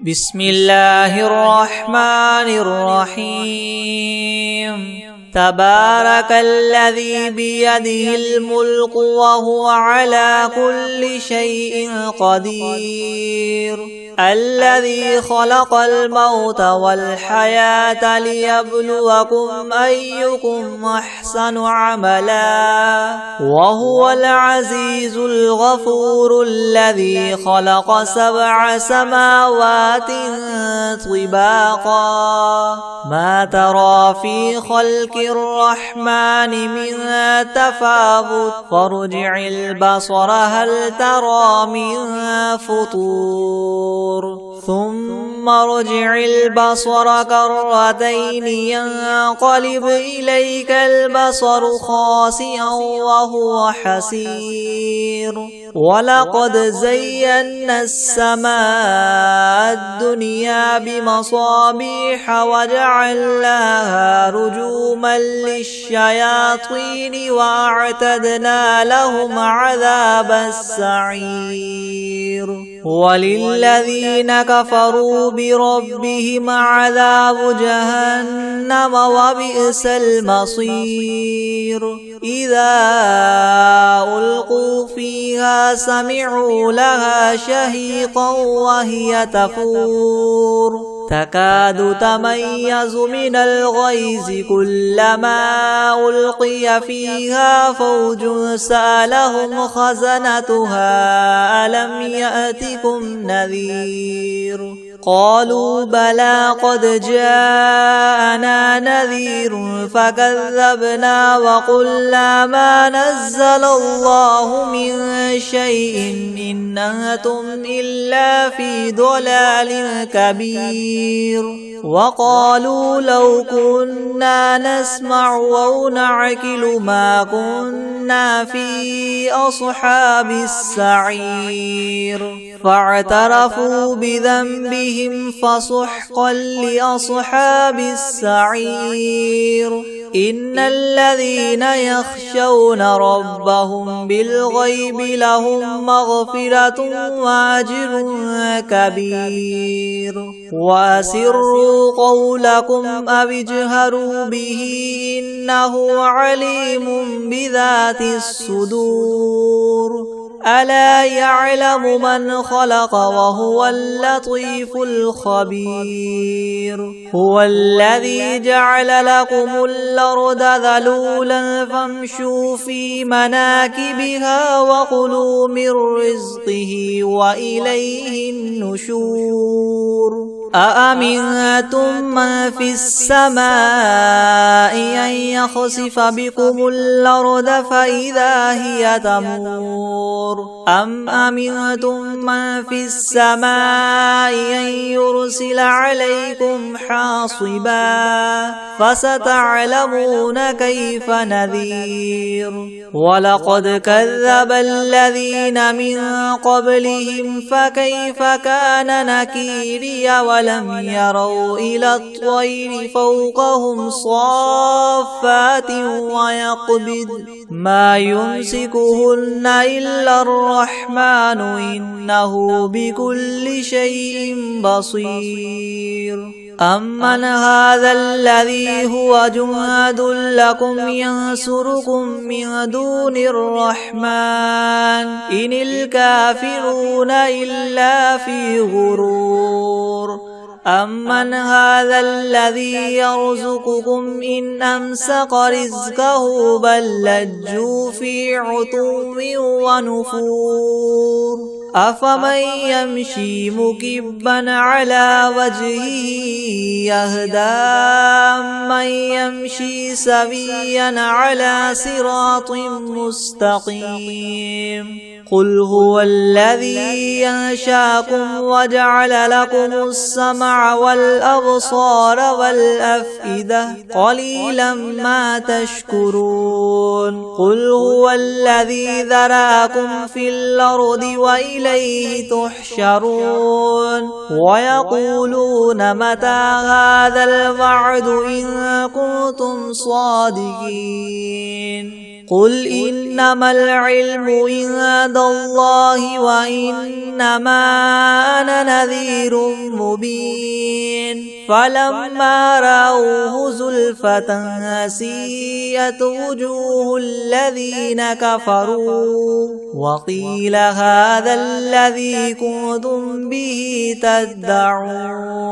بسم الله الرحمن الرحيم تبارك الذي بيده الملك وهو على كل شيء قدير الذي خلق الموت والحياة ليبلوكم أيكم أحسن عملا وهو العزيز الغفور الذي خلق 7 سماوات طباقا ما ترى في خلق الرحمن من تفاوت فارجع البصر هل ترى من فطور ثم ارجع البصر كرتين ينقلب إليك البصر خاسئا وهو حسير ولقد زينا السماء الدنيا بمصابيح وجعلناها رجوما للشياطين وأعتدنا لهم عذاب السعير وللذين كفروا بربهم عذاب جهنم وبئس المصير إذا ألقوا فيها سمعوا لها شهيقا وهي تفور تكاد تميز من الغيظ كلما ألقي فيها فوج سألهم خزنتها ألم يأتكم نذير قالوا بلى قد جاءنا نذير فكذبنا وقلنا ما نزل الله من شيء إن أنتم إلا في ضلال كبير وقالوا لو كنا نسمع أو نعقل ما كنا في أصحاب السعير فاعترفوا بذنبهم فسحقا لأصحاب السعير إن الذين يخشون ربهم بالغيب لهم مغفرة وأجر كبير وأسروا قولكم أو اجهروا به إنه عليم بذات الصدور ألا يعلم من خلق وهو اللطيف الخبير هو الذي جعل لكم الأرض ذلولا فامشوا في مناكبها وكلوا من رزقه وإليه النشور أأمنتم من في السماء أن يخسف بكم الأرض فإذا هي تمور أم أمنتم من في السماء أن يرسل عليكم حاصبا فستعلمون كيف نذير ولقد كذب الذين من قبلهم فكيف كان نكيري ولم يروا إلى الطير فوقهم صافات ويقبض ما يمسكهن إلا الرحمن إنه بكل شيء بصير أمن هذا الذي هو جند لكم ينصركم من دون الرحمن إن الكافرون إلا في غرور أمن هذا الذي يرزقكم إن أمسك رزقه بل لجوا في عتو ونفور أفمن يمشي مكبا على وجهه يهدى من يمشي سويا على صراط مستقيم قل هو الذي ينشاكم وجعل لكم السمع والأبصار والأفئدة قليلا ما تشكرون قل هو الذي ذراكم في الأرض وإليه تحشرون ويقولون متى هذا الوعد إن كنتم صادقين قل إنما العلم عند الله وإنما أنا نذير مبين فلما رأوه زلفة سيئت وجوه الذين كفروا وقيل هذا الذي كنتم به تدعون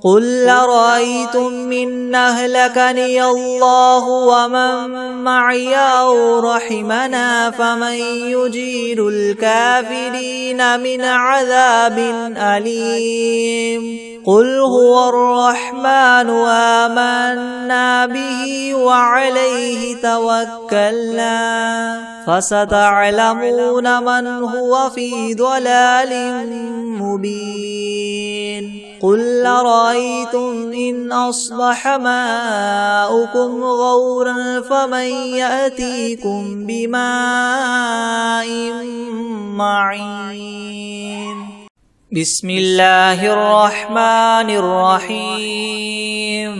قل أرأيتم إن أهلكني الله ومن معي أو رحمنا فمن يجير الكافرين من عذاب أليم قل هو الرحمن آمنا به وعليه توكلنا فستعلمون من هو في ضلال مبين قل أرأيتم إن أصبح ماؤكم غورا فمن يأتيكم بماء معين بسم الله الرحمن الرحيم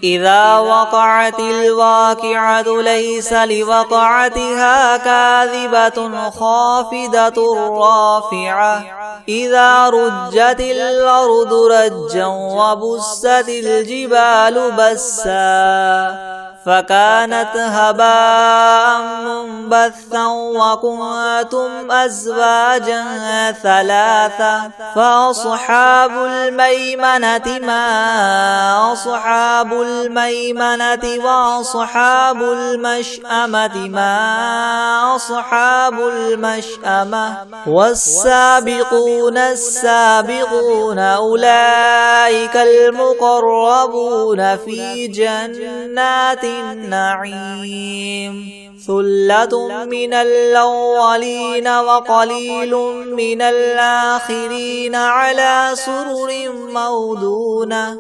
إذا وقعت الواقعة ليس لوقعتها كاذبة خافضة رافعة إذا رجت الأرض رجا وبست الجبال بسا فكانت هباء منبثا وكنتم أزواجا ثلاثة فأصحاب الميمنة ما أصحاب الميمنة وأصحاب المشأمة ما أصحاب المشأمة والسابقون السابقون أولئك المقربون في جنات النعيم ثلة من الأولين وقليل من الآخرين على سرر موضونة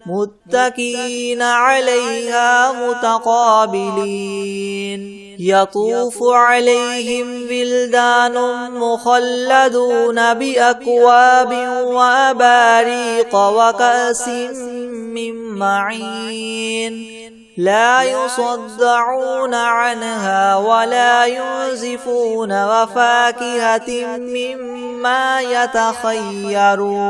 متكئين عليها متقابلين يطوف عليهم ولدان مخلدون بأكواب وأباريق وكأس من معين لا يصدعون عنها ولا ينزفون وفاكهة مما يتخيرون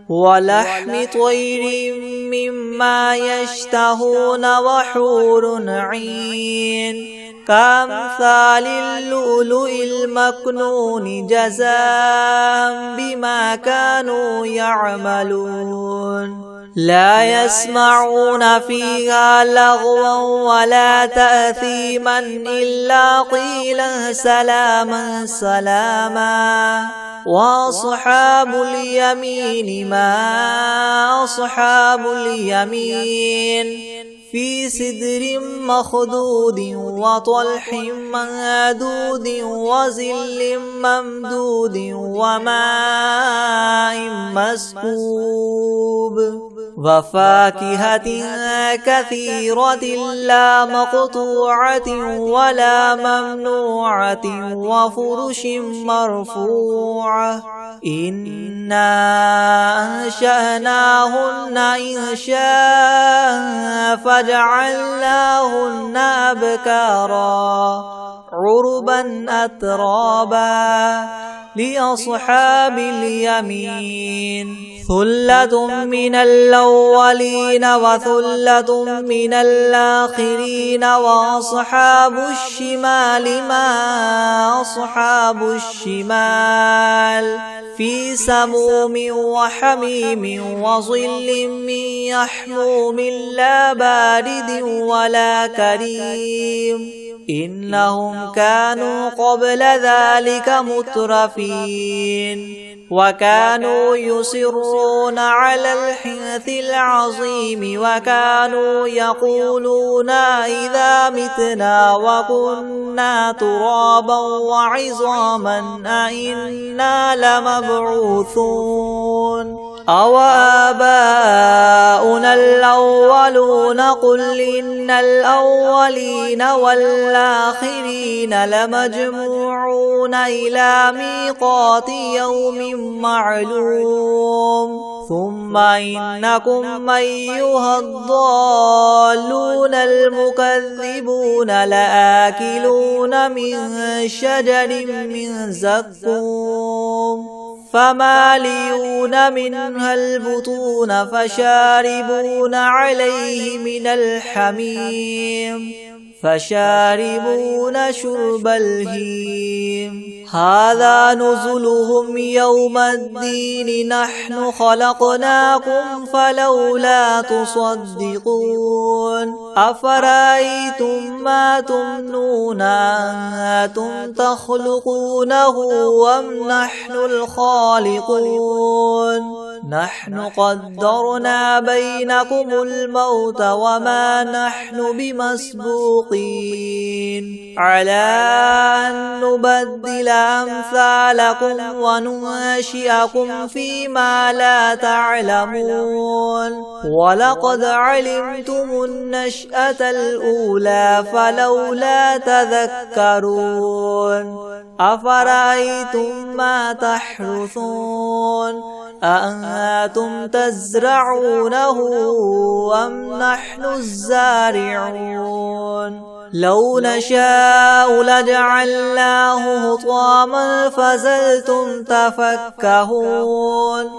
ولحم طير مما يشتهون وحور عين كأمثال اللؤلؤ المكنون جزاء بما كانوا يعملون لا يسمعون فيها لغوا ولا تأثيما إلا قيلا سلاما سلاما وأصحاب اليمين ما أصحاب اليمين في سدر مخضود وطلح منضود وظل ممدود وماء مسكوب وفاكهة كثيرة لا مقطوعة ولا ممنوعة وفرش مرفوعة إنا أنشأناهن إنشاء فجعلناهن أبكارا عربا أترابا لأصحاب اليمين ثلة من الأولين وثلة من الآخرين وأصحاب الشمال ما أصحاب الشمال في سموم وحميم وظل من يحموم لا بارد ولا كريم إنهم كانوا قبل ذلك مترفين وكانوا يصرون على الحنث العظيم وكانوا يقولون إذا متنا وكنا ترابا وعظاما أئنا لمبعوثون أو آباؤنا الأولون الأولون قل إن الأولين والآخرين لمجموعون إلى ميقات يوم معلوم ثم إنكم أيها الضالون المكذبون لآكلون من شجر من زقوم فمالئون منها البطون فشاربون عليه من الحميم فشاربون شرب الهيم هذا نزلهم يوم الدين نحن خلقناكم فلولا تصدقون أفرأيتم ما تمنون أنتم تخلقونه أم نحن الخالقون نحن قدرنا بينكم الموت وما نحن بمسبوقين على أن نبدل أمثالكم وننشئكم فيما لا تعلمون ولقد علمتم النشأة الأولى فلولا تذكرون أفرأيتم ما تحرثون أأنتم تزرعونه أم نحن الزارعون لو نشاء لجعلناه حطاما فظلتم تفكهون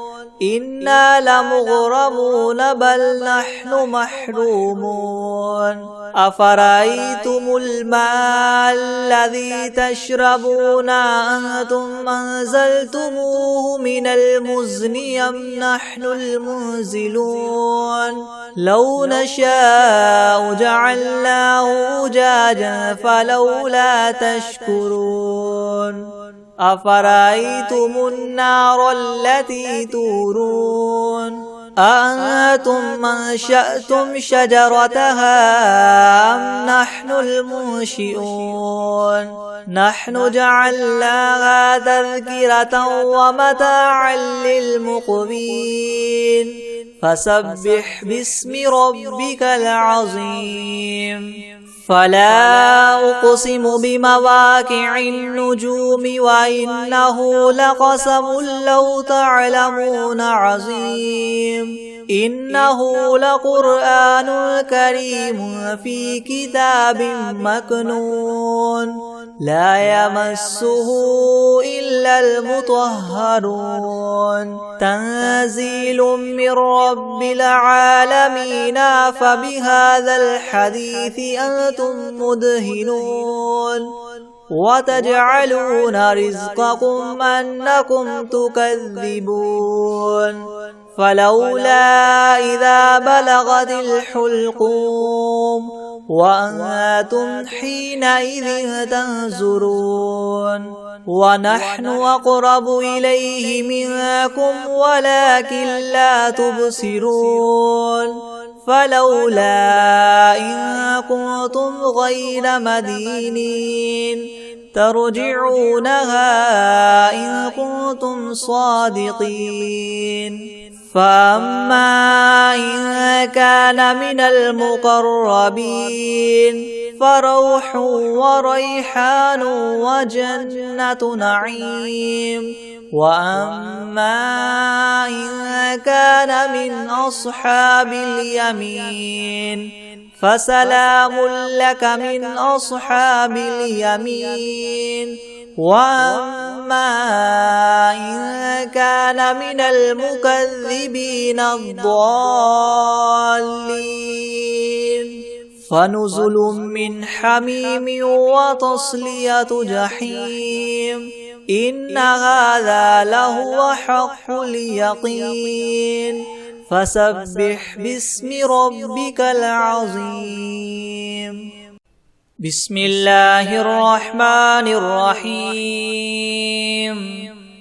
إنا لمغرمون بل نحن محرومون أفرأيتم الماء الذي تشربون أنتم أنزلتموه من المزن أم نحن المنزلون لو نشاء جعلناه أجاجا فلولا تشكرون أفرأيتم النار التي تورون أأنتم أنشأتم شجرتها أم نحن المنشئون نحن جعلناها تذكرة ومتاعا للمقوين فسبح باسم ربك العظيم فلا أقسم بمواقع النجوم وإنه لقسم لو تعلمون عظيم إنه لقرآن كريم في كتاب مكنون لا يمسه إلا المطهرون تنزيل من رب العالمين فبهذا الحديث أنتم مدهنون وتجعلون رزقكم أنكم تكذبون فلولا إذا بلغت الحلقوم وأنتم حينئذ تنظرون ونحن أقرب إليه منكم ولكن لا تبصرون فلولا إن كنتم غير مدينين ترجعونها إن كنتم صادقين فأما إن كان من المقربين فروح وريحان وجنة نعيم وأما إن كان من أصحاب اليمين فسلام لك من أصحاب اليمين وأما إن كان من المكذبين الضالين فنزل من حميم وتصلية جحيم إن هذا لهو حق اليقين فسبح باسم ربك العظيم بسم الله الرحمن الرحيم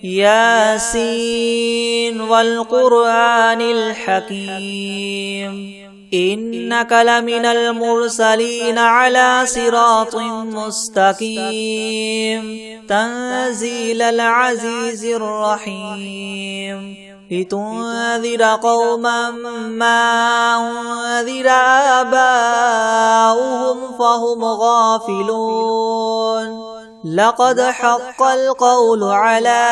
ياسين والقرآن الحكيم إنك لمن المرسلين على صراط مستقيم تنزيل العزيز الرحيم لتنذر قوما ما أنذر آباؤهم فهم غافلون لقد حق القول على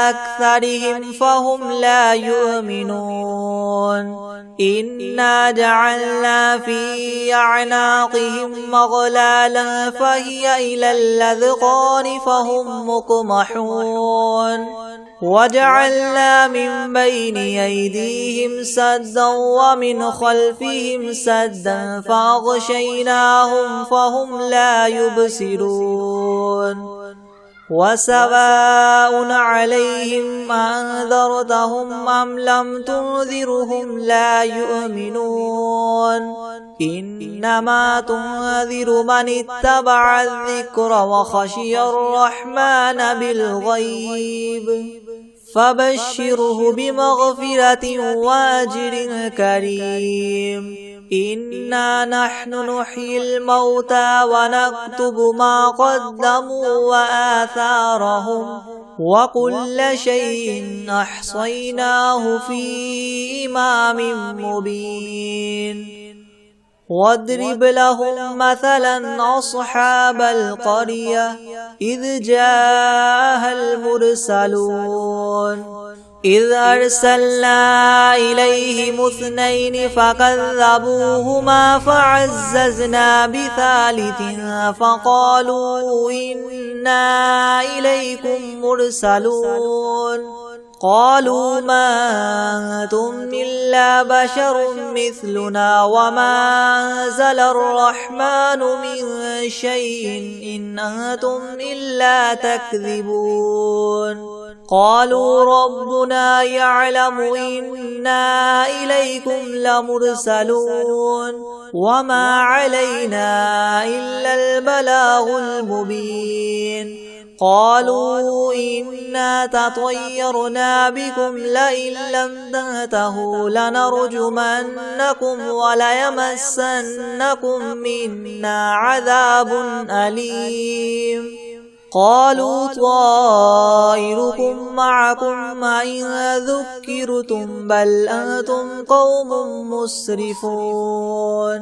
أكثرهم فهم لا يؤمنون إنا جعلنا في أعناقهم مغلالا فهي إلى الأذقان فهم مقمحون وجعلنا من بين أيديهم سدا ومن خلفهم سدا فأغشيناهم فهم لا يبصرون وسواء عليهم أنذرتهم أم لم تنذرهم لا يؤمنون إنما تنذر من اتبع الذكر وخشي الرحمن بالغيب فبشره بمغفرة وأجر كريم إنا نحن نحيي الموتى ونكتب ما قدموا وآثارهم وكل شيء أحصيناه في إمام مبين واضرب لهم مثلا أصحاب القرية إذ جاءها المرسلون إذ أرسلنا إليهم 2 فكذبوهما فعززنا بثالث فقالوا إنا إليكم مرسلون قالوا ما أنتم إلا بشر مثلنا وما أنزل الرحمن من شيء إن أنتم إلا تكذبون قالوا ربنا يعلم إنا إليكم لمرسلون وما علينا إلا البلاغ المبين قالوا إنا تطيرنا بكم لئن لم تنتهوا لنرجمنكم وليمسنكم منا عذاب أليم قالوا طائركم معكم إن ذكرتم بل أنتم قوم مسرفون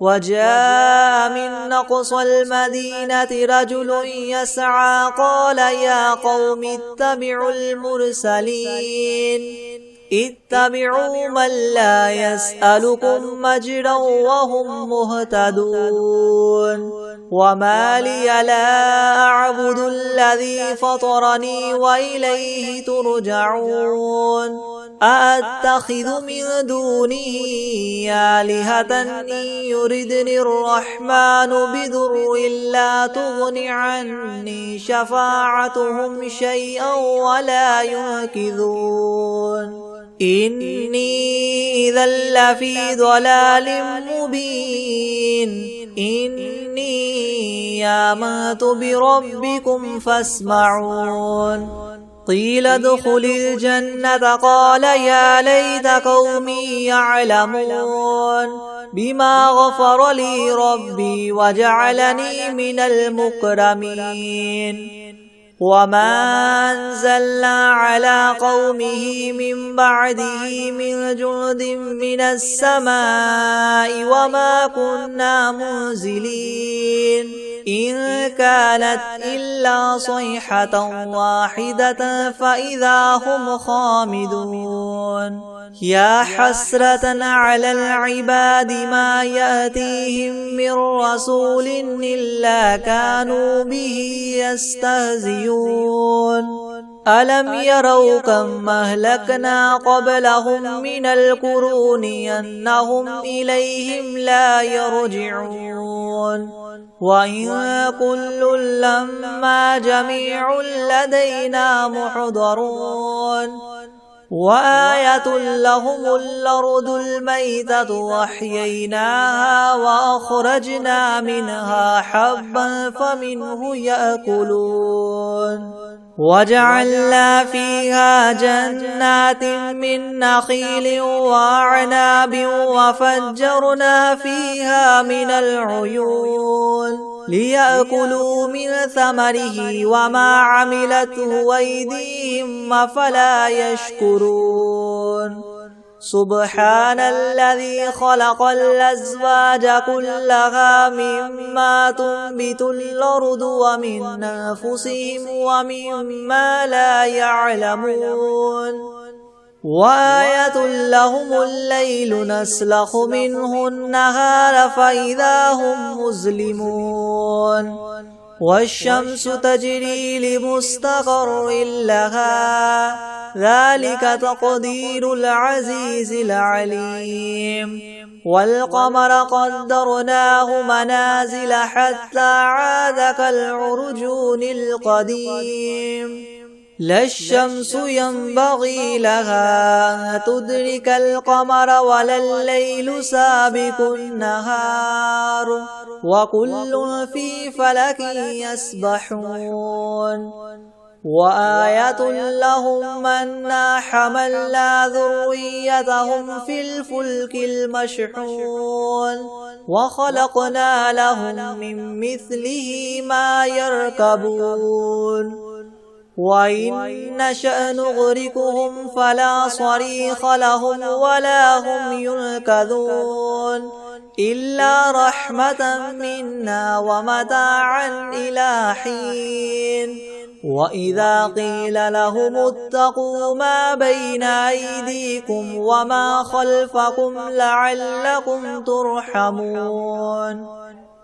وجاء من أقصى المدينة رجل يسعى قال يا قوم اتبعوا المرسلين اتبعوا من لا يسألكم مجرا وهم مهتدون وما لي لا أعبد الذي فطرني وإليه ترجعون أأتخذ من دونه آلهة إن يردني الرحمن بضر لا تغن عني شفاعتهم شيئا ولا ينقذون إني إذا لفي ضلال مبين إني آمنت بربكم فاسمعون قيل ادخل الجنة قال يا ليت قومي يعلمون بما غفر لي ربي وجعلني من المكرمين وما أنزلنا على قومه من بعده من جند من السماء وما كنا منزلين إن كانت إلا صيحة واحدة فإذا هم خامدون يا حسرة على العباد ما يأتيهم من رسول إلا كانوا به يستهزئون ألم يروا كم أهلكنا قبلهم من القرون أنهم إليهم لا يرجعون وإن كل لما جميع لدينا محضرون وآية لهم الأرض الميتة وأحييناها وأخرجنا منها حبا فمنه يأكلون وجعلنا فيها جنات من نخيل وأعناب وفجرنا فيها من العيون ليأكلوا من ثمره وما عملته أيديهم أفلا يشكرون سبحان الذي خلق الأزواج كلها مما تنبت الأرض ومن أنفسهم ومما لا يعلمون وآية لهم الليل نسلخ منه النهار فإذا هم مظلمون والشمس تجري لمستقر لها ذلك تقدير العزيز العليم والقمر قدرناه منازل حتى عاد كالعرجون القديم لا الشمس ينبغي لها أن تدرك القمر ولا الليل سابق النهار وكل في فلك يسبحون وآية لهم أنا حملنا ذريتهم في الفلك المشحون وخلقنا لهم من مثله ما يركبون وإن نشأ نغرقهم فلا صريخ لهم ولا هم ينقذون إلا رحمة منا ومتاعا إلى حين وإذا قيل لهم اتقوا ما بين أيديكم وما خلفكم لعلكم ترحمون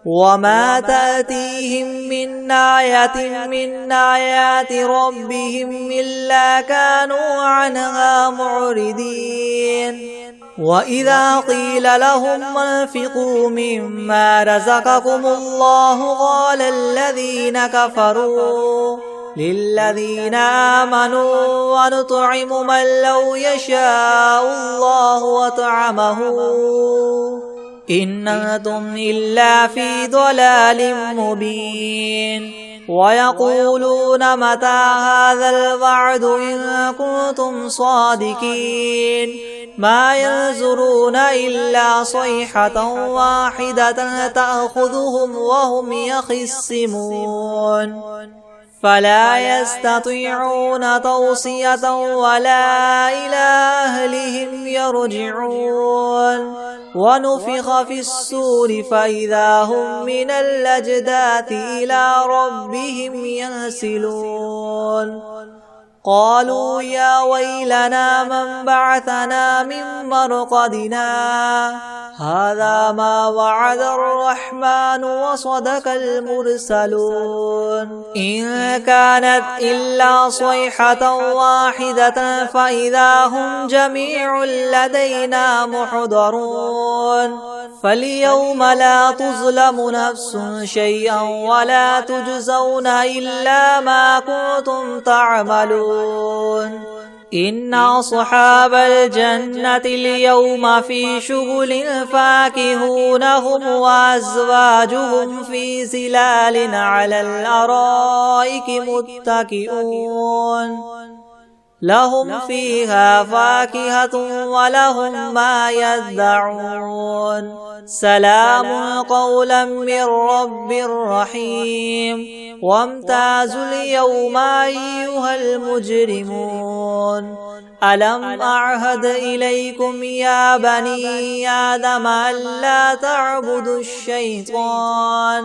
وما تأتيهم من آية من آيات ربهم إلا كانوا عنها معرضين وإذا قيل لهم انفقوا مما رزقكم الله قال الذين كفروا للذين آمنوا ونطعم من لو يشاء الله وطعمه إن أنتم إلا في ضلال مبين ويقولون متى هذا الوعد إن كنتم صادقين ما ينظرون إلا صيحة واحدة تأخذهم وهم يخصمون فلا يستطيعون توصية ولا إلى أهلهم يرجعون ونفخ في الصور فإذا هم من الأجداث إلى ربهم ينسلون قالوا يا ويلنا من بعثنا من مرقدنا هذا ما وعد الرحمن وصدق المرسلون إن كانت إلا صيحة واحدة فإذا هم جميع لدينا محضرون فاليوم لا تظلم نفس شيئا ولا تجزون إلا ما كنتم تعملون إن أصحاب الجنة اليوم في شغل فاكهون هم وأزواجهم في ظلال على الأرائك متكئون لهم فيها فاكهة ولهم ما يدعون سلام قولا من رب رحيم وامتازوا اليوم أيها المجرمون ألم أعهد إليكم يا بني آدم ألا تعبدوا الشيطان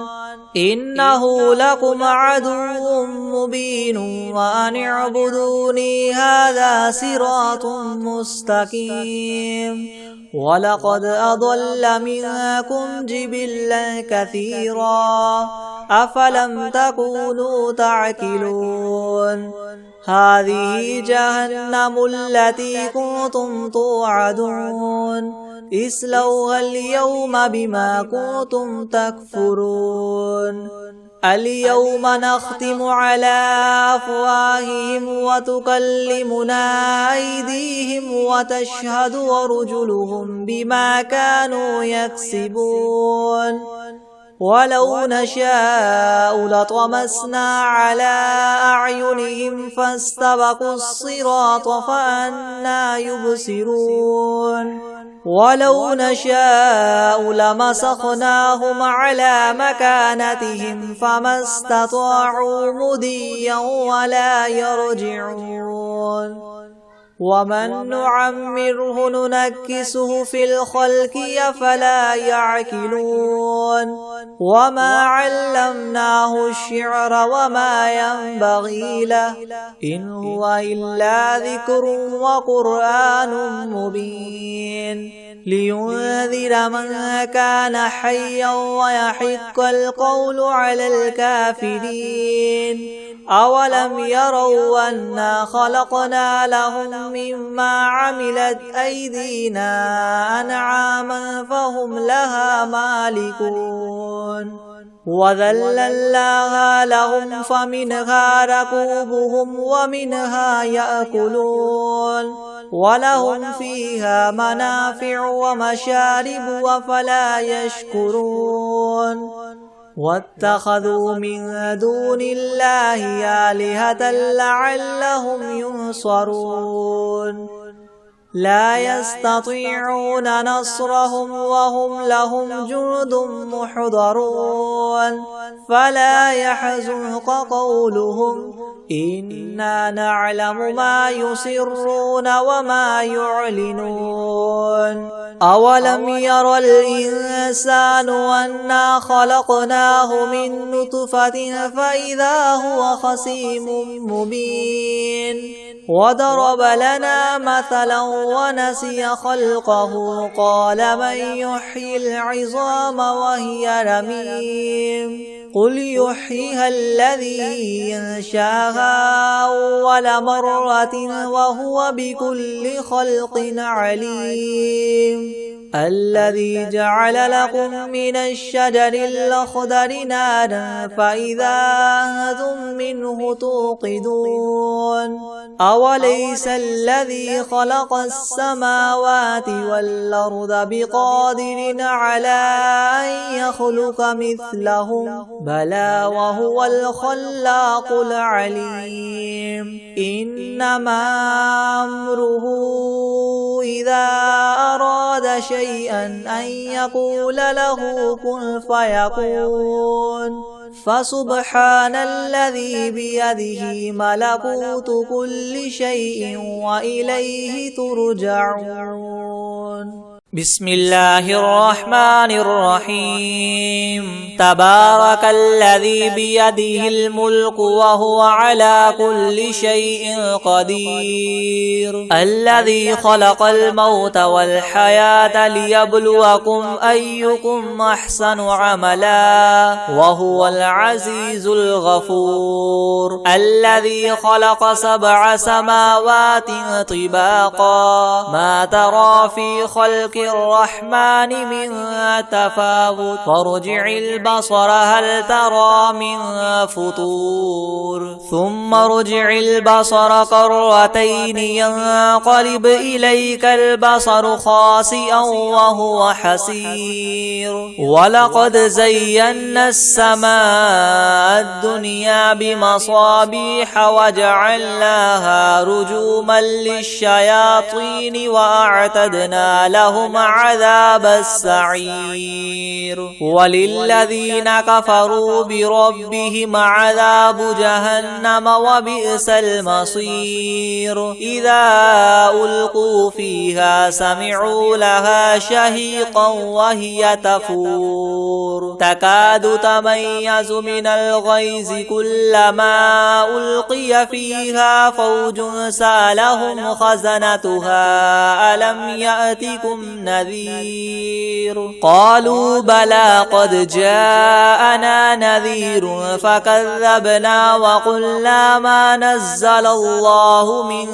إنه لكم عدو مبين وأن اعبدوني هذا صراط مستقيم ولقد أضل منكم جبلا كثيرا أفلم تكونوا تعقلون هذه جهنم التي كنتم توعدون اصلوها اليوم بما كنتم تكفرون اليوم نختم على أفواههم وتكلمنا أيديهم وتشهد أرجلهم بما كانوا يكسبون ولو نشاء لطمسنا على أعينهم فاستبقوا الصراط فأنى يبصرون ولو نشاء لمسخناهم على مكانتهم فما استطاعوا مضيا ولا يرجعون ومن نعمره ننكسه في الخلق أفلا يعقلون وما علمناه الشعر وما ينبغي له إن هو إلا ذكر وقرآن مبين لينذر من كان حيا ويحق القول على الكافرين أولم يروا أنا خلقنا لهم مما عملت أيدينا أنعاما فهم لها مالكون وذللناها لهم فمنها ركوبهم ومنها يأكلون ولهم فيها منافع ومشارب أفلا يشكرون واتخذوا من دون الله آلهة لعلهم ينصرون لا يستطيعون نصرهم وهم لهم جند محضرون فلا يحزنك قولهم إنا نعلم ما يسرون وما يعلنون أولم ير الإنسان أنا خلقناه من نطفة فإذا هو خصيم مبين وضرب لنا مثلا ونسي خلقه قال من يحيي العظام وهي رميم قل يحييها الذي ينشاها أول مرة وهو بكل خلق عليم الذي جعل لكم من الشجر الأخضر نارا فإذا أنتم منه توقدون أوليس الذي خلق السماوات والأرض بقادر على أن يخلق مثلهم بلى وهو الخلاق العليم إنما أمره إذا أراد شيئا أن يقول له كن فيكون فسبحان الذي بيده ملكوت كل شيء وإليه ترجعون بسم الله الرحمن الرحيم تبارك الذي بيده الملك وهو على كل شيء قدير الذي خلق الموت والحياة ليبلوكم أيكم أحسن عملا وهو العزيز الغفور الذي خلق 7 سماوات طباقا ما ترى في خلق الرحمن من تفاوت فارجع البصر هل ترى من فطور ثم ارجع البصر كرتين ينقلب إليك البصر خاسئا وهو حسير ولقد زينا السماء الدنيا بمصابيح وجعلناها رجوما للشياطين وأعتدنا لهم عذاب السعير وللذين كفروا بربهم عذاب جهنم وبئس المصير إذا ألقوا فيها سمعوا لها شهيقا وهي تفور تكاد تميز من الغيظ كلما ألقي فيها فوج سألهم خزنتها ألم يأتكم نذير قالوا بلى قد جاءنا نذير فكذبنا وقلنا ما نزل الله من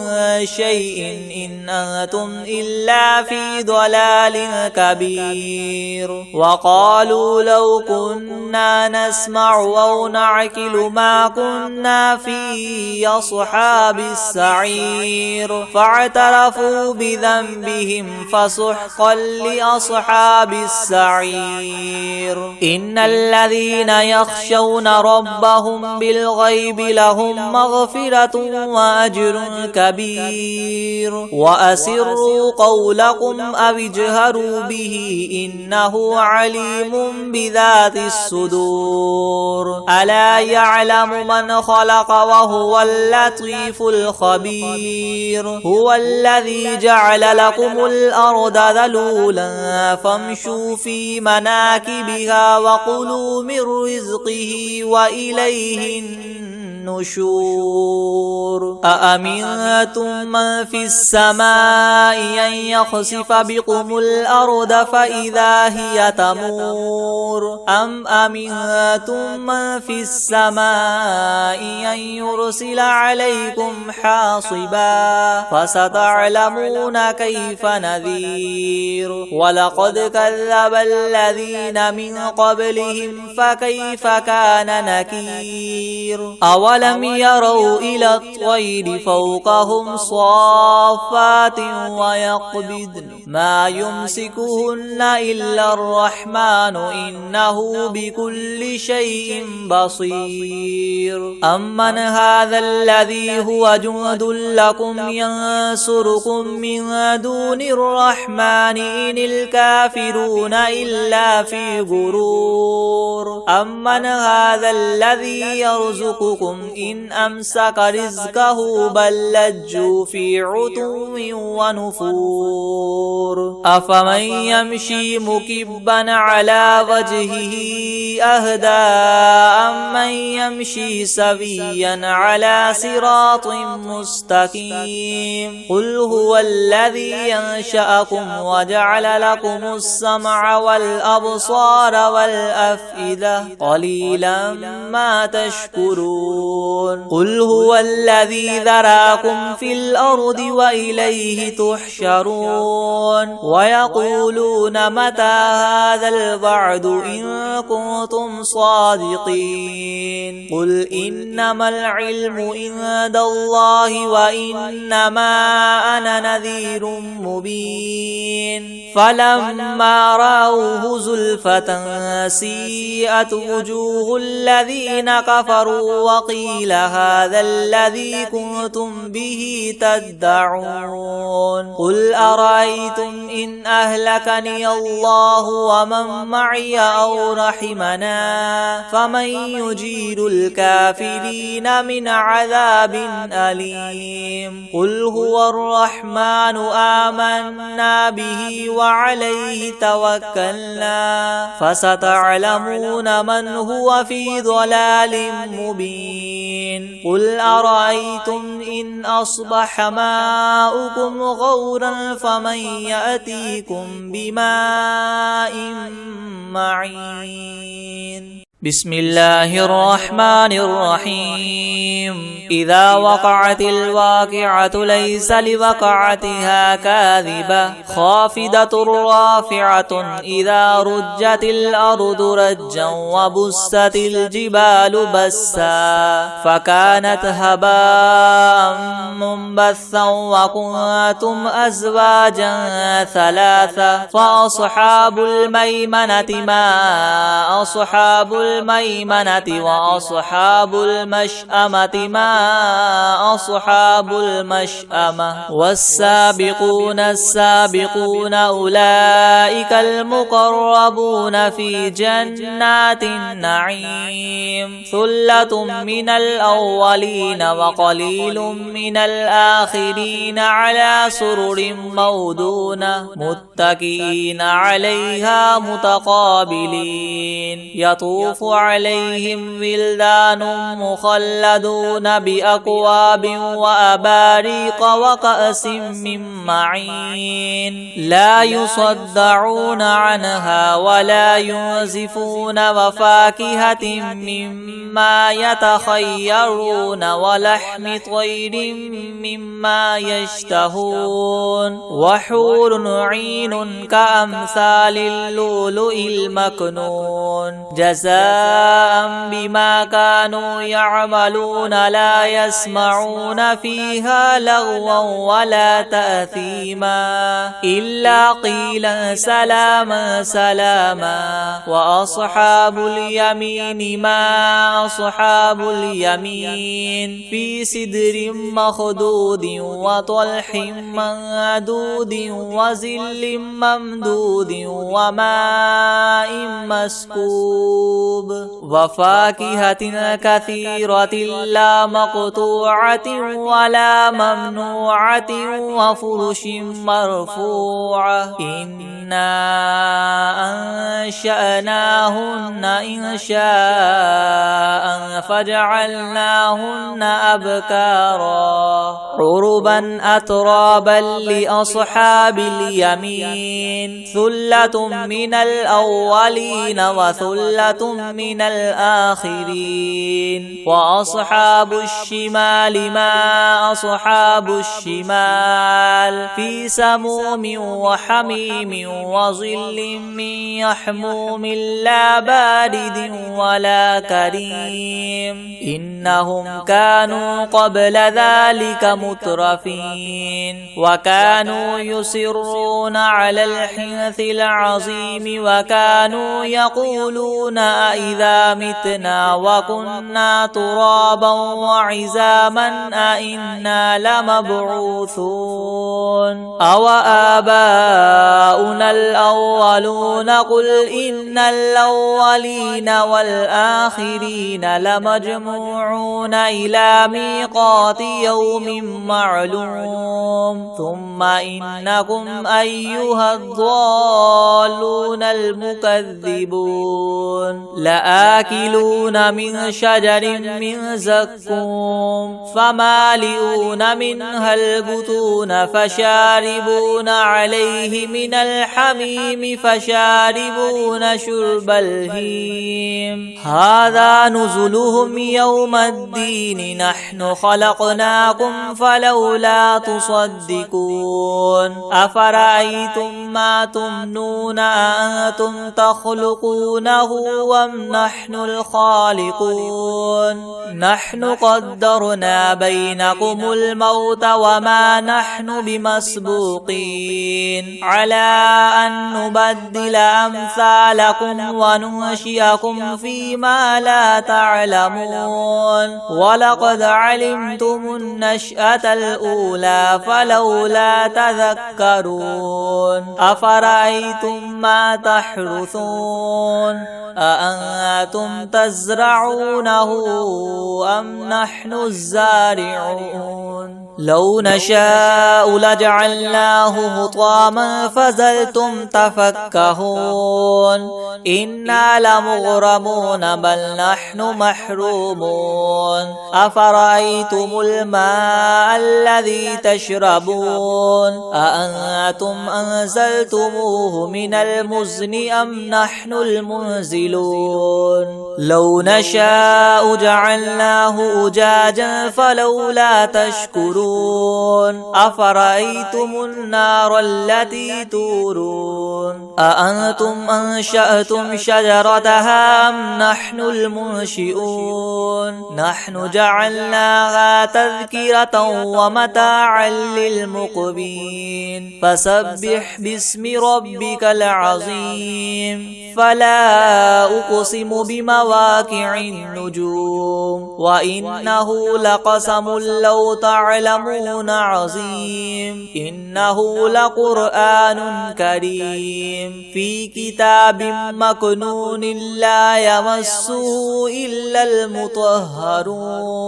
شيء إن أنتم إلا في ضلال كبير وقالوا لو كنا نسمع أو نعقل ما كنا في أصحاب السعير فاعترفوا بذنبهم فسحقا حقا لأصحاب السعير إن الذين يخشون ربهم بالغيب لهم مغفرة وأجر كبير وأسروا قولكم أو اجهروا به إنه عليم بذات الصدور ألا يعلم من خلق وهو اللطيف الخبير هو الذي جعل لكم الأرض ذلولا فامشوا في مناكبها وكلوا من رزقه وإليه النشور أأمنتم من في السماء أن يخسف بكم الأرض فإذا هي تمور أم أمنتم من في السماء أن يرسل عليكم حاصبا فستعلمون كيف نذير ولقد كذب الذين من قبلهم فكيف كان نكير أولم يروا إلى الطير فوقهم صافات ويقبضن ما يمسكهن إلا الرحمن إنه بكل شيء بصير أمن هذا الذي هو جند لكم ينصركم من دون الرحمن إن الكافرون إلا في غرور أمن هذا الذي يرزقكم إن أمسك رزقه بل لجوا في عتو ونفور أفمن يمشي مكبا على وجهه أهدى أمن يمشي سويا على صراط مستقيم قل هو الذي ينشأكم وجعل لكم السمع والأبصار والأفئدة قليلا ما تشكرون قل هو الذي ذراكم في الأرض وإليه تحشرون ويقولون متى هذا الوعد إن كنتم صادقين قل إنما العلم عند الله وإنما أنا نذير مبين فلما رأوه زلفة سيئت وجوه الذين كفروا وقيل هذا الذي كنتم به تدعون قل أرأيتم إن أهلكني الله ومن معي أو رحمنا فمن يجير الكافرين من عذاب أليم قل هو الرحمن آمنا به وعليه توكلنا فستعلمون من هو في ضلال مبين قل أرأيتم إن أصبح ماؤكم غورا فمن يأتيكم بماء معين بسم الله الرحمن الرحيم إذا وقعت الواقعة ليس لوقعتها كاذبة خافضة رافعة إذا رجت الأرض رجا وبست الجبال بسا فكانت هباء منبثا وكنتم أزواجا ثلاثة فأصحاب الميمنة ما أصحاب الميمنة وأصحاب المشأمة ما أصحاب المشأمة والسابقون السابقون أولئك المقربون في جنات النعيم ثلة من الأولين وقليل من الآخرين على سرر مودونة متكئين عليها متقابلين يطوف عليهم ولدان مخلدون بأكواب وأباريق وكأس من معين لا يصدعون عنها ولا ينزفون وفاكهة مما يتخيرون ولحم طير مما يشتهون وحور عين كأمثال اللؤلؤ المكنون جزاء جزاء بما كانوا يعملون لا يسمعون فيها لغوا ولا تأثيما إلا قيلا سلاما سلاما وأصحاب اليمين ما أصحاب اليمين في سدر مخدود وطلح منضود وظل ممدود وماء مسكوب وفاكهة كثيرة لا مقطوعة ولا ممنوعة وفرش مرفوعة إنا أنشأناهن إنشاء فجعلناهن أبكارا عربا أترابا لأصحاب اليمين ثلة من الأولين وثلة من الآخرين وأصحاب الشمال ما أصحاب الشمال في سموم وحميم وظل من يحموم لا بارد ولا كريم إنهم كانوا قبل ذلك مترفين وكانوا يصرون على الحنث العظيم وكانوا يقولون أئذا متنا وكنا ترابا وعزاما أئنا لمبعوثون أو آباؤنا الأولون قل إن الأولين والآخرين لمجموعون إلى ميقات يوم معلوم ثم إنكم أيها الضالون المكذبون لآكلون من شجر من زقوم فمالئون منها البطون فشاربون عليه من الحميم فشاربون شرب الهيم هذا نزلهم يوم الدين نحن خلقناكم فلولا تصدقون أفرأيتم ما تمنون أأنتم تخلقونه أم نحن الخالقون نحن قدرنا بينكم الموت وما نحن بمسبوقين على أن نبدل أمثالكم وننشئكم فيما لا تعلمون ولقد علمتم النشأة الأولى فلولا تذكرون أفرأيتم ما تحرثون أأنتم تزرعونه أم نحن الزارعون لو نشاء لجعلناه حطاما فظلتم تفكهون إنا لمغرمون بل نحن محرومون أفرأيتم الماء الذي تشربون أأنتم أنزلتموه من المزن أم نحن المنزلون لو نشاء جعلناه أجاجا فلولا تشكرون أفرأيتم النار التي تورون أأنتم أنشأتم شجرتها أم نحن المنشئون نحن جعلناها تذكرة ومتاعا للمقبين فسبح باسم ربك العظيم فلا أقسم بمواقع النجوم وإنه لقسم لو تعلمون عظيم إنه لقرآن كريم في كتاب مكنون لا يمسه إلا المطهرون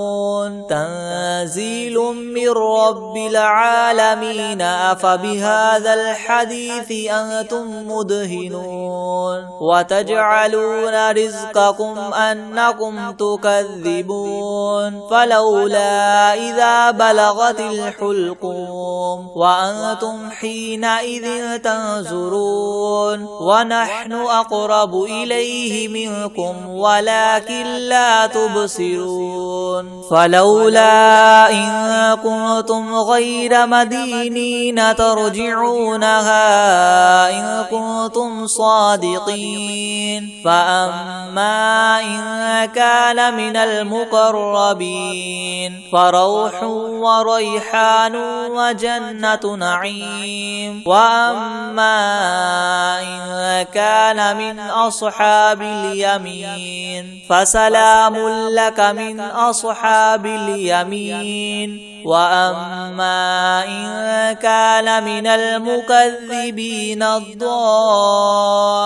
تنزيل من رب العالمين أفبهذا الحديث أنتم مدهنون وتجعلون رزقكم أنكم تكذبون فلولا إذا بلغت الحلقوم وأنتم حينئذ تنظرون ونحن أقرب إليه منكم ولكن لا تبصرون فلولا إن كنتم غير مدينين ترجعونها إن كنتم صادقين فأما إن كان من المقربين فروح وريحان وجنة نعيم وأما إن كان من أصحاب اليمين فسلام لك من أصحاب اليمين وأما إن كان من المكذبين الضالين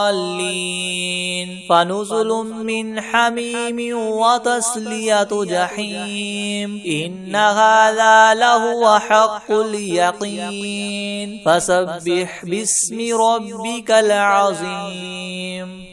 فنزل من حميم وتصلية جحيم إن هذا لهو حق اليقين فسبح باسم ربك العظيم.